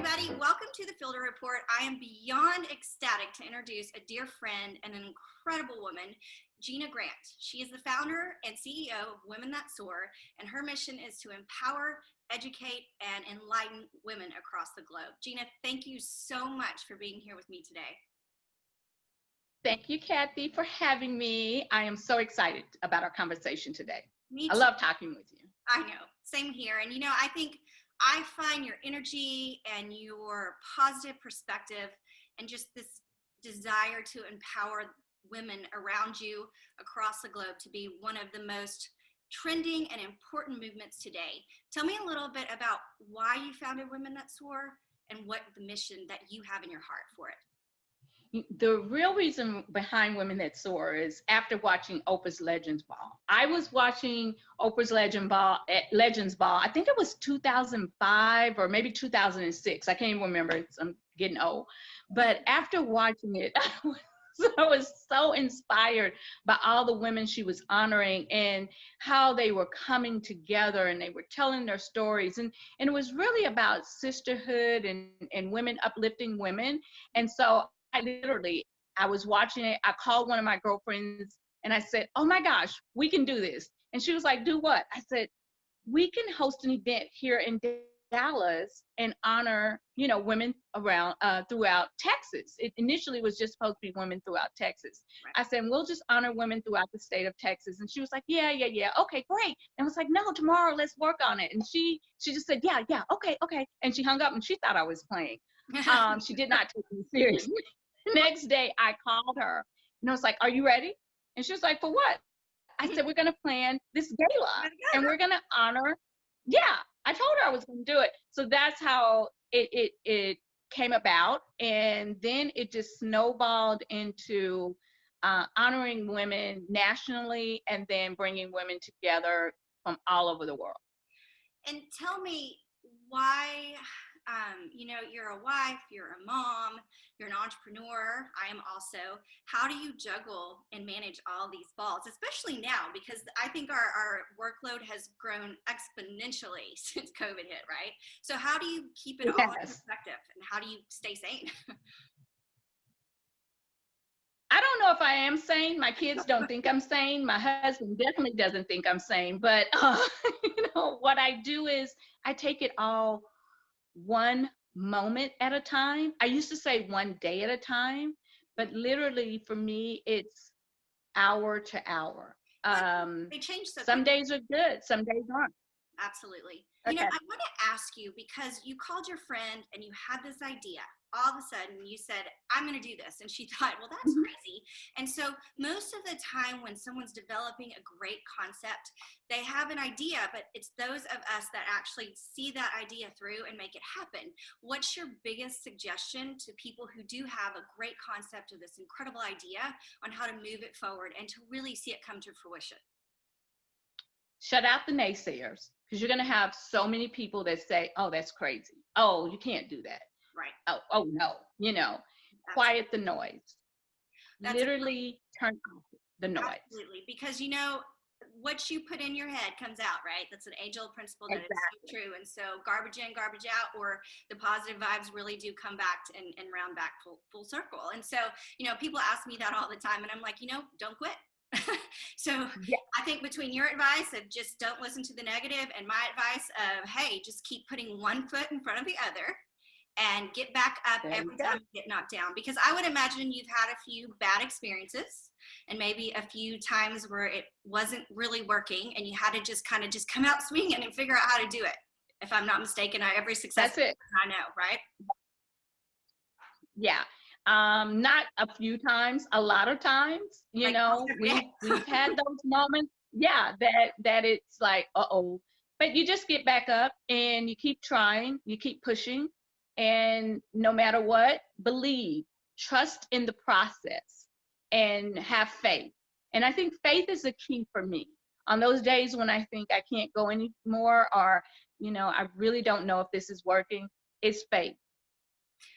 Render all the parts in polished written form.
everybody. Welcome to the Fielder Report. I am beyond ecstatic to introduce a dear friend and an incredible woman, Gina Grant. She is the founder and CEO of Women That Soar, and her mission is to empower, educate, and enlighten women across the globe. Gina, thank you so much for being here with me today. Thank you, Kathy, for having me. I am so excited about our conversation today. Me too. I love talking with you. I know, same here. And I think I find your energy and your positive perspective and just this desire to empower women around you across the globe to be one of the most trending and important movements today. Tell me a little bit about why you founded Women That Soar and what the mission that you have in your heart for it. The real reason behind Women That Soar is after watching Oprah's Legends Ball. I was watching Oprah's Legends Ball, I think it was 2005 or maybe 2006. I can't even remember. I'm getting old. But after watching it, I was so inspired by all the women she was honoring and how they were coming together and they were telling their stories. And it was really about sisterhood and women uplifting women. And so I was watching it. I called one of my girlfriends and I said, oh my gosh, we can do this. And she was like, do what? I said, we can host an event here in Dallas and honor, women around throughout Texas. It initially was just supposed to be women throughout Texas. Right. I said, we'll just honor women throughout the state of Texas. And she was like, yeah. Okay, great. And I was like, no, tomorrow, let's work on it. And she just said, yeah, okay. And she hung up and she thought I was playing. She did not take me seriously. Next day, I called her and I was like, are you ready? And she was like, for what? I said, we're going to plan this gala and we're going to honor. Yeah, I told her I was going to do it. So that's how it came about. And then it just snowballed into honoring women nationally and then bringing women together from all over the world. And tell me why, you're a wife, you're a mom, you're an entrepreneur. I am also. How do you juggle and manage all these balls, especially now? Because I think our workload has grown exponentially since COVID hit, right? So how do you keep it all in perspective and how do you stay sane? I don't know if I am sane. My kids don't think I'm sane. My husband definitely doesn't think I'm sane. But, what I do is I take it all one moment at a time. I used to say one day at a time, but literally for me, it's hour to hour. They change so some days are good, some days aren't. Absolutely. Okay. I want to ask you, because you called your friend and you had this idea. All of a sudden you said, I'm going to do this. And she thought, well, that's crazy. And so most of the time when someone's developing a great concept, they have an idea, but it's those of us that actually see that idea through and make it happen. What's your biggest suggestion to people who do have a great concept of this incredible idea on how to move it forward and to really see it come to fruition? Shut out the naysayers, because you're going to have so many people that say, oh, that's crazy. Oh, you can't do that. Right. Oh no, quiet the noise. Literally turn off the noise. Absolutely. Because what you put in your head comes out, right? That's an age-old principle that is so true. And so garbage in, garbage out, or the positive vibes really do come back and round back full circle. And so, people ask me that all the time and I'm like, don't quit. So yeah. I think between your advice of just don't listen to the negative and my advice of, hey, just keep putting one foot in front of the other and get back up every time you get knocked down. Because I would imagine you've had a few bad experiences and maybe a few times where it wasn't really working and you had to just come out swinging and figure out how to do it. If I'm not mistaken, every success I know, right? Yeah. Not a few times, a lot of times, we've had those moments, that it's like, uh-oh, but you just get back up and you keep trying, you keep pushing, and no matter what, believe, trust in the process and have faith. And I think faith is the key for me. On those days when I think I can't go anymore or, I really don't know if this is working, it's faith.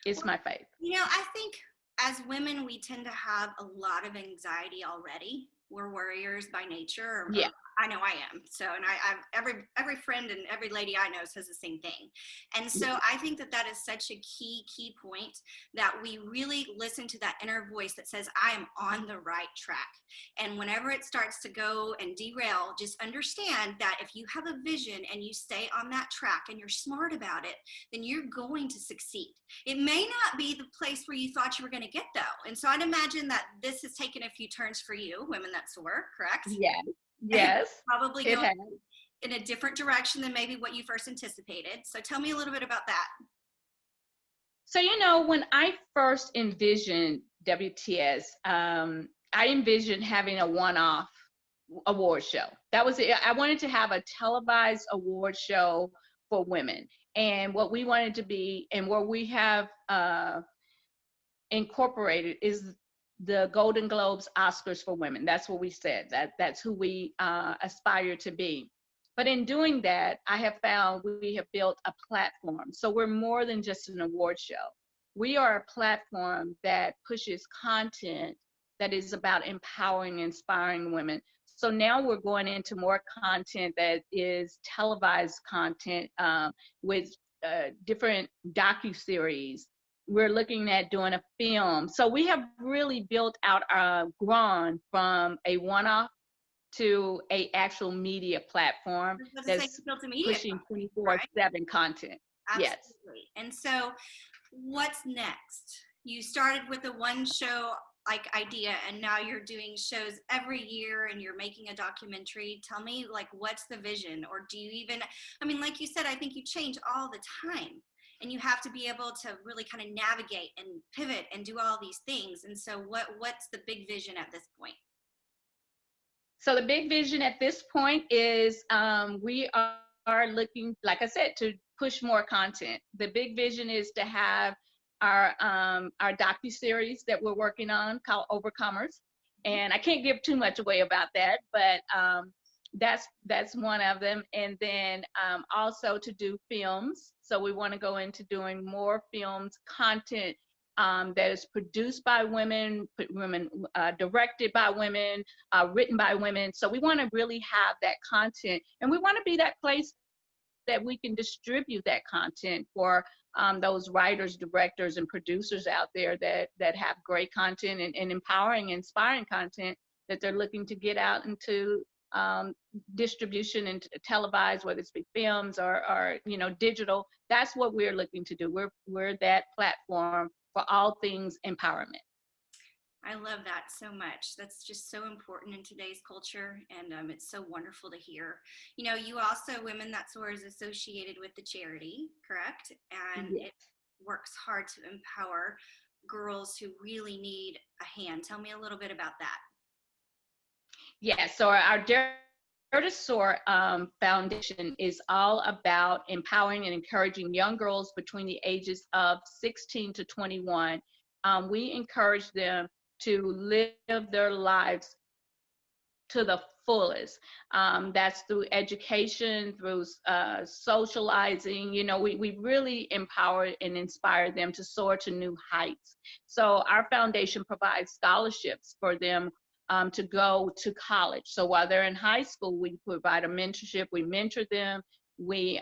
It's my faith. I think as women, we tend to have a lot of anxiety already. We're warriors by nature. Yeah. I know I am. So, and I've every friend and every lady I know says the same thing. And so I think that that is such a key point, that we really listen to that inner voice that says, I am on the right track. And whenever it starts to go and derail, just understand that if you have a vision and you stay on that track and you're smart about it, then you're going to succeed. It may not be the place where you thought you were going to get, though. And so I'd imagine that this has taken a few turns for you, Women That Soar, correct? Yes. Yes. Probably It going has. in a different direction than maybe what you first anticipated. So tell me a little bit about that. So, when I first envisioned WTS, I envisioned having a one-off award show. That was it. I wanted to have a televised award show for women. And what we wanted to be, and what we have incorporated, is the Golden Globes, Oscars for women. That's what we said. That's who we aspire to be. But in doing that, I have found we have built a platform. So we're more than just an award show. We are a platform that pushes content that is about empowering, inspiring women. So now we're going into more content that is televised content, with different docuseries. We're looking at doing a film. So we have really built out grown from a one-off to a actual media platform that's pushing 24/7 content. Absolutely. Yes. And so what's next? You started with a one show like idea, and now you're doing shows every year and you're making a documentary. Tell me, like, what's the vision? Or do you even, I mean, like you said, I think you change all the time, and you have to be able to really kind of navigate and pivot and do all these things. And so what's the big vision at this point? So the big vision at this point is we are looking, like I said, to push more content. The big vision is to have our docuseries that we're working on called Overcomers. And I can't give too much away about that, but that's one of them. And then also to do films. So we want to go into doing more films, content that is produced by women, directed by women, written by women. So we want to really have that content, and we want to be that place that we can distribute that content for those writers, directors, and producers out there that have great content and empowering, inspiring content that they're looking to get out into distribution and televised, whether it's films or digital. That's what we're looking to do. We're that platform for all things empowerment. I love that so much. That's just so important in today's culture, and it's so wonderful to hear. You also, Women That Soar, is associated with the charity, correct? And Yes. it works hard to empower girls who really need a hand. Tell me a little bit about that. Yes, so our Dare to Soar Foundation is all about empowering and encouraging young girls between the ages of 16 to 21. We encourage them to live their lives to the fullest. That's through education, through socializing. We really empower and inspire them to soar to new heights. So our foundation provides scholarships for them to go to college. So while they're in high school, we provide a mentorship. We mentor them. We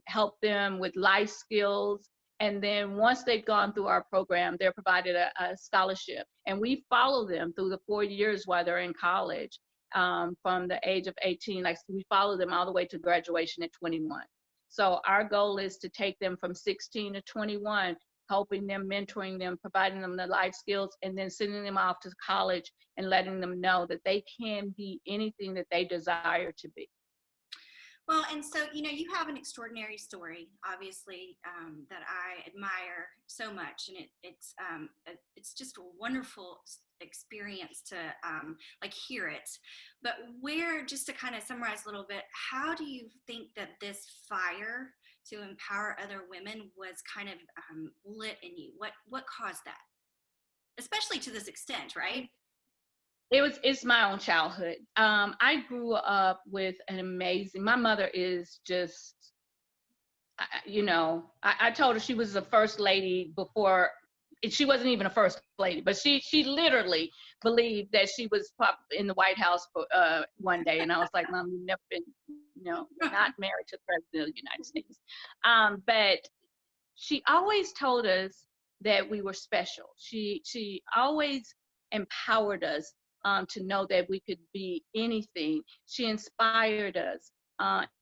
help them with life skills. And then once they've gone through our program, they're provided a scholarship. And we follow them through the 4 years while they're in college, from the age of 18. Like, we follow them all the way to graduation at 21. So our goal is to take them from 16 to 21, helping them, mentoring them, providing them the life skills, and then sending them off to college and letting them know that they can be anything that they desire to be. Well, and so, you have an extraordinary story, obviously, that I admire so much. And it's just a wonderful experience to hear it. But just to kind of summarize a little bit, how do you think that this fire to empower other women was kind of lit in you? What caused that? Especially to this extent, right? It's my own childhood. I grew up with my mother is just, I told her she was the first lady before she wasn't even a first lady, but she literally believed that she was in the White House for, one day. And I was like, Mom, you've never been, not married to the President of the United States. But she always told us that we were special. She always empowered us to know that we could be anything. She inspired us,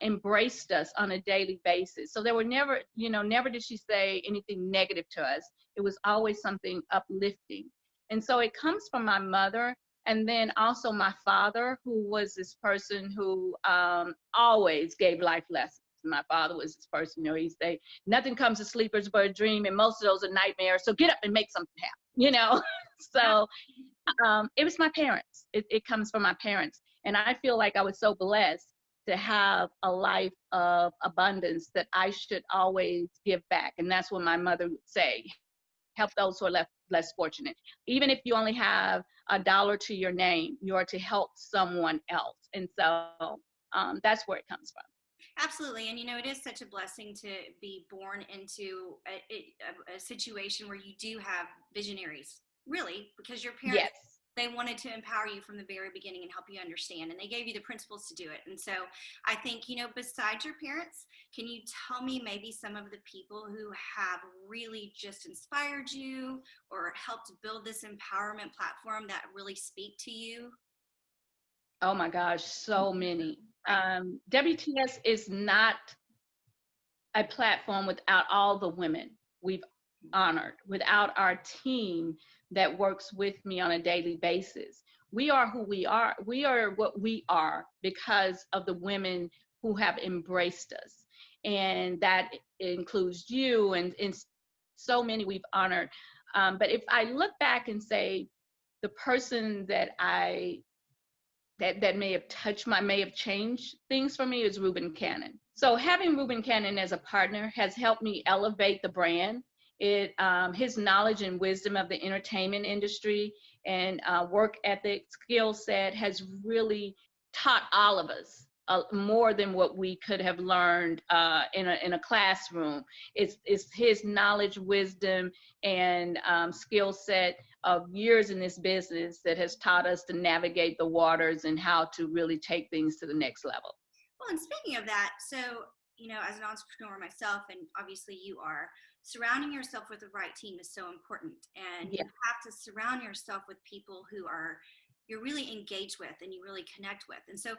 embraced us on a daily basis. So there were never, never did she say anything negative to us. It was always something uplifting. And so it comes from my mother, and then also my father, who was this person who always gave life lessons. My father was this person, he'd say, nothing comes to sleepers but a dream, and most of those are nightmares. So get up and make something happen, So it was my parents. It comes from my parents. And I feel like I was so blessed to have a life of abundance that I should always give back. And that's what my mother would say, help those who are less fortunate. Even if you only have $1 to your name, you are to help someone else. And so that's where it comes from. Absolutely. And, it is such a blessing to be born into a situation where you do have visionaries, really, because your parents, yes, they wanted to empower you from the very beginning and help you understand. And they gave you the principles to do it. And so I think, besides your parents, can you tell me maybe some of the people who have really just inspired you or helped build this empowerment platform that really speak to you? Oh my gosh, so many. WTS is not a platform without all the women we've honored, without our team that works with me on a daily basis. We are who we are. We are what we are because of the women who have embraced us. And that includes you and so many we've honored. But if I look back and say the person that that may have touched may have changed things for me is Reuben Cannon. So having Reuben Cannon as a partner has helped me elevate the brand. His knowledge and wisdom of the entertainment industry and work ethic, skill set has really taught all of us more than what we could have learned in a classroom. It's his knowledge, wisdom, and skill set of years in this business that has taught us to navigate the waters and how to really take things to the next level. Well, and speaking of that, so, as an entrepreneur myself, and obviously you are, surrounding yourself with the right team is so important. And you have to surround yourself with people who you're really engaged with and you really connect with. And so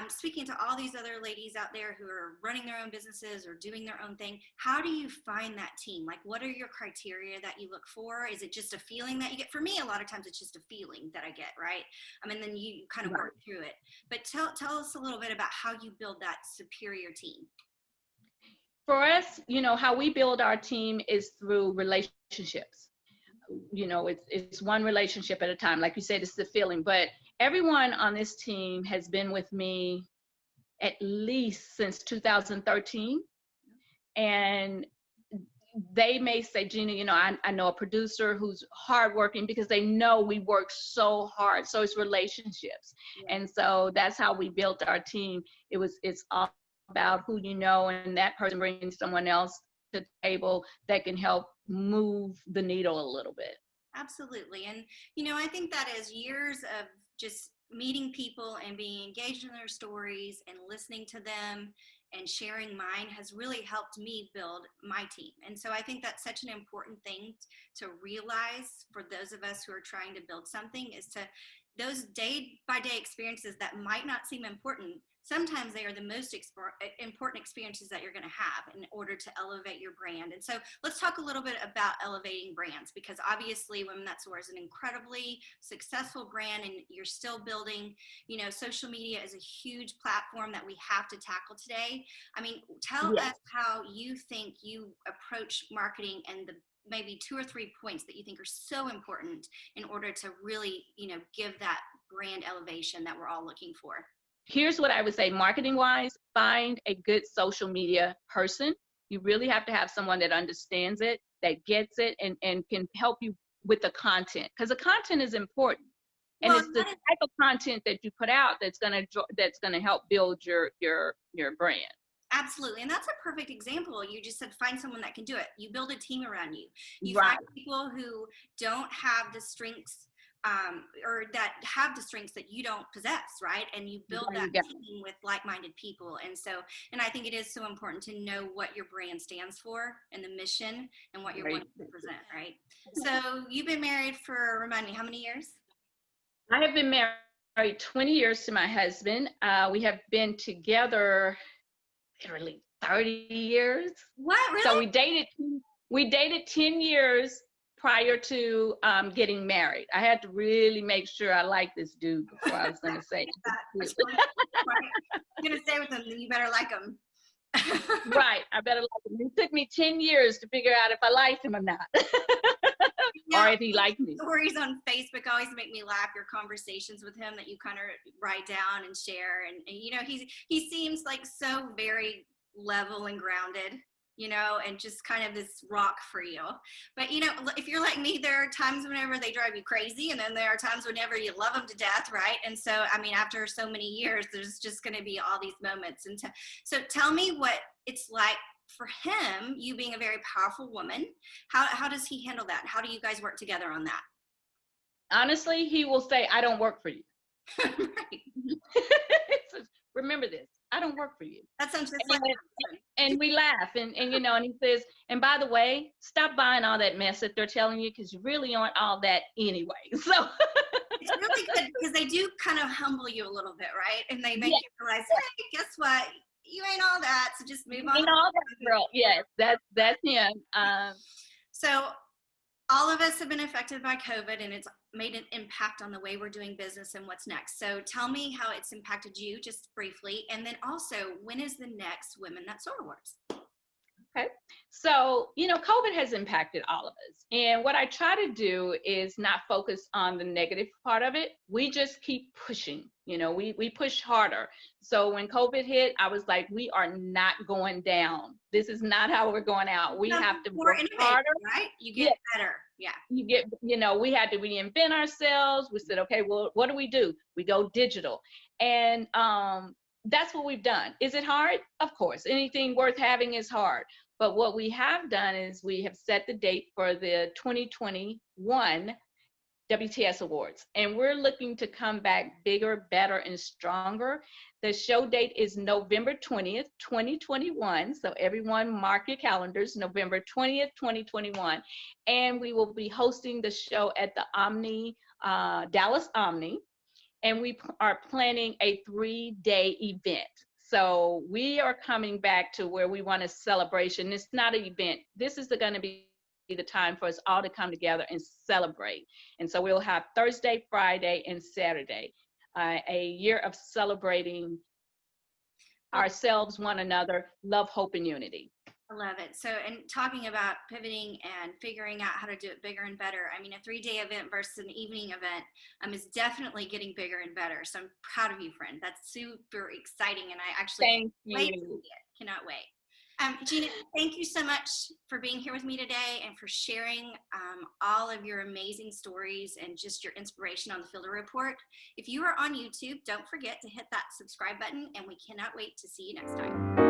speaking to all these other ladies out there who are running their own businesses or doing their own thing, how do you find that team? Like, what are your criteria that you look for? Is it just a feeling that you get? For me, a lot of times it's just a feeling that I get, right? And then you kind of work through it. But tell us a little bit about how you build that superior team. For us, how we build our team is through relationships. It's one relationship at a time. Like you said, it's the feeling. But everyone on this team has been with me at least since 2013. And they may say, Gina, I know a producer who's hardworking, because they know we work so hard. So it's relationships. And so that's how we built our team. It's all about who you know, and that person brings someone else to the table that can help move the needle a little bit. Absolutely. And, I think that is years of just meeting people and being engaged in their stories and listening to them and sharing mine has really helped me build my team. And so I think that's such an important thing to realize for those of us who are trying to build something, is to those day-by-day experiences that might not seem important, sometimes they are the most important experiences that you're going to have in order to elevate your brand. And so let's talk a little bit about elevating brands, because obviously Women That Soar is an incredibly successful brand and you're still building. Social media is a huge platform that we have to tackle today. I mean, tell us how you think you approach marketing and the maybe 2 or 3 points that you think are so important in order to really, give that brand elevation that we're all looking for. Here's what I would say, marketing wise, find a good social media person. You really have to have someone that understands it, that gets it, and can help you with the content, because the content is important. And it's the type of content that you put out that's gonna help build your brand. Absolutely. And that's a perfect example. You just said find someone that can do it. You build a team around you. You Right. find people who don't have the strengths or that have the strengths that you don't possess, right? And you build There that you go. team with like-minded people. And so, and I think it is so important to know what your brand stands for and the mission and what you're Right. wanting to present, right? So you've been married for, remind me, how many years? I have been married 20 years to my husband. We have been together literally 30 years. What, So really? we dated 10 years prior to getting married. I had to really make sure I liked this dude before I was going to say. Right. I'm going to stay with them, then you better like them. Right, I better like him. It took me 10 years to figure out if I liked him or not, or if he liked me. Stories on Facebook always make me laugh. Your conversations with him that you kind of write down and share, and you know, he seems like so very level and grounded, you know, and just kind of this rock for you. But you know, if you're like me, there are times whenever they drive you crazy, and then there are times whenever you love them to death, right? And so, I mean, after so many years, there's just going to be all these moments. And so, tell me what it's like for him, you being a very powerful woman. How does he handle that? How do you guys work together on that? Honestly, he will say, "I don't work for you." Right. Remember this, I don't work for you. That sounds just like And we laugh, and you know, and he says, and by the way, stop buying all that mess that they're telling you, because you really aren't all that anyway. So it's really good because they do kind of humble you a little bit, right? And they make yeah, you realize, hey, guess what? You ain't all that, so just move on. ain't all that, girl. Yes, that's him. So all of us have been affected by COVID, and it's made an impact on the way we're doing business and what's next. So tell me how it's impacted you just briefly. And then also, when is the next Women That Soar Awards? Okay. So, you know, COVID has impacted all of us. And what I try to do is not focus on the negative part of it. We just keep pushing, you know, we push harder. So when COVID hit, I was like, we are not going down. This is not how we're going out. We have to more work harder. Right? You get better. Yeah. You get, you know, we had to reinvent ourselves. We said, okay, well, what do? We go digital. And that's what we've done. Is it hard? Of course. Anything worth having is hard. But what we have done is we have set the date for the 2021 WTS Awards, and we're looking to come back bigger, better, and stronger. The show date is November 20th, 2021. So everyone mark your calendars, November 20th, 2021. And we will be hosting the show at the Omni, Dallas Omni. And we are planning a 3-day event. So we are coming back to where we want a celebration. It's not an event. This is going to be the time for us all to come together and celebrate. And so we'll have Thursday, Friday, and Saturday, a year of celebrating ourselves, one another, love, hope, and unity. I love it. So, and talking about pivoting and figuring out how to do it bigger and better. I mean, a 3-day event versus an evening event is definitely getting bigger and better. So I'm proud of you, friend. That's super exciting. And I actually Thank wait to you. see it. Cannot wait. Gina, thank you so much for being here with me today and for sharing all of your amazing stories and just your inspiration on the Fielder Report. If you are on YouTube, don't forget to hit that subscribe button, and we cannot wait to see you next time.